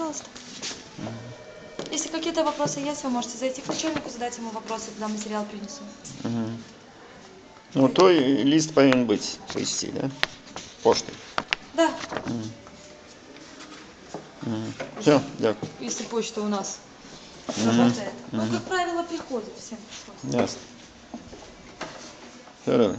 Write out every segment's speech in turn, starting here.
пожалуйста. Если какие-то вопросы есть, вы можете зайти к начальнику, задать ему вопросы, когда материал принесу. Ну, той лист повинен быть по исти, да? Поштой. Да. Все, дякую. Если почта у нас работает. Ну, как правило, приходит, всем пришлось. Ясно. Все, давай.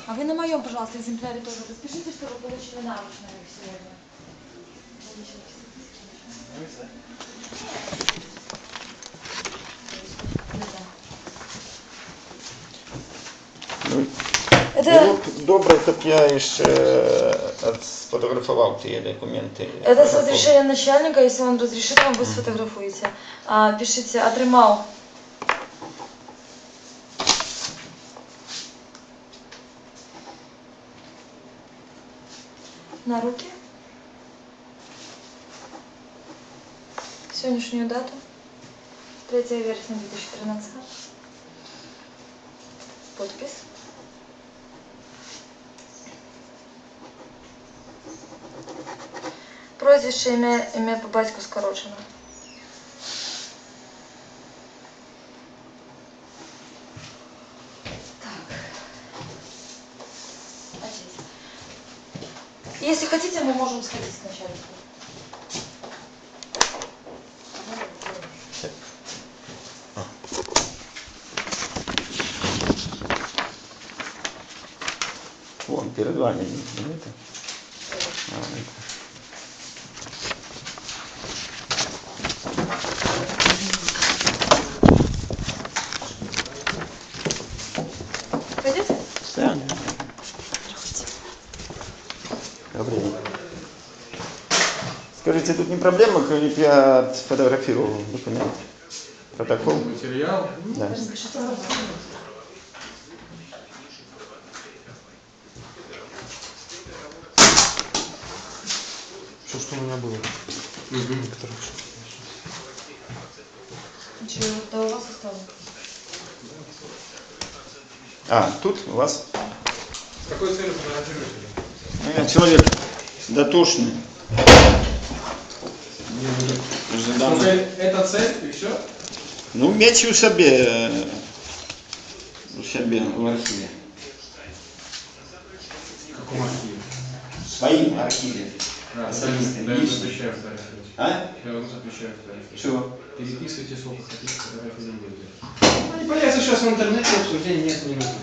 А вы на моем, пожалуйста, экземпляре тоже распишите, что вы получили наручные сегодня. Було б добре, щоб я ще сфотографував ті документи. Это с разрешения начальника, если он разрешит вам, вы сфотографуете. Пишите «Отримал». На руки. Сегодняшнюю дату. 3 вересня 2013. Подпись. Прозвище, ім'я по батьку скорочено. Так. А здесь. Если хотите, мы можем сходить к начальнику. Вон, перед вами. Это. Пойдете? Да. Добрый день. Скажите, тут не проблема, коли б я отфотографировал документ? Протокол? Материал? Да. Что у меня было? Ничего, да у вас осталось. Тут у вас? Какой целью фотографируете? Я человек дотошный. Это цель и все? Ну, меч у себе в архиве. В каком архиве? В своем архиве. Я запрещаю фотографировать. Я вам запрещаю фотографировать. Чего? Переписывайте сколько хотите, фотографии не будет. Они появятся сейчас в интернете, обсуждения нет, не нужно.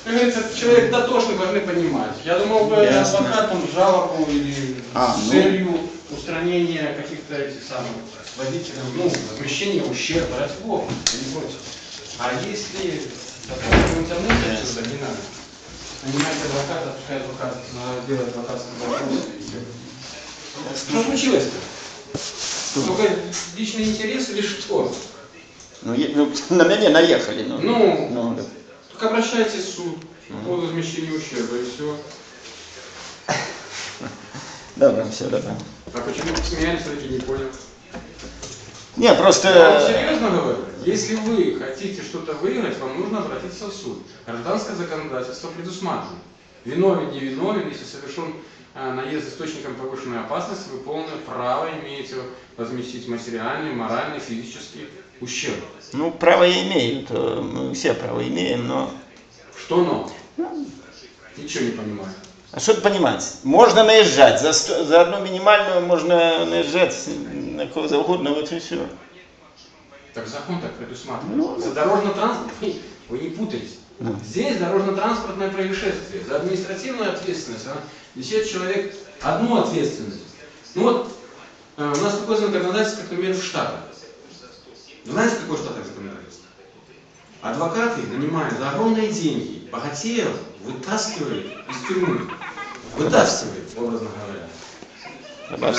Как говорится, человек дотошный, должны понимать. Я думал, вы адвокатом жалобу или с целью устранения каких-то этих самых водителей, возмещения ущерба, ради бога, не против. А если в интернете отсюда, не надо. Нанимайте адвоката, пускай адвокат делает адвокатский вопрос. Что случилось-то? Только личный интерес или что? Ну, на меня наехали. Только обращайтесь в суд по возмещению ущерба и все. Добро, все, добро. А почему вы смеялись, таки не понял? Не, просто... Я вам серьезно говорю, если вы хотите что-то выиграть, вам нужно обратиться в суд. Гражданское законодательство предусматривает. Виновен, не виновен, если совершен наезд источником повышенной опасности, вы полное право имеете возместить материальный, моральный, физический ущерб. Ну, право я имею, то мы все право имеем, но... Что но? Ничего не понимаю. А что понимать? Можно наезжать, за одну минимальную можно наезжать на кого угодно, вот и все. Так закон так предусматривает. За дорожно-транспортный, вы не путаетесь. Здесь дорожно-транспортное происшествие. За административную ответственность несет человек одну ответственность. Ну вот, у нас такое законодательство, как, например, в Штатах. Знаете, какой штат законодательство? Адвокаты, нанимая за огромные деньги, богатеев вытаскивают из тюрьмы. Вытаскивают, образно говоря.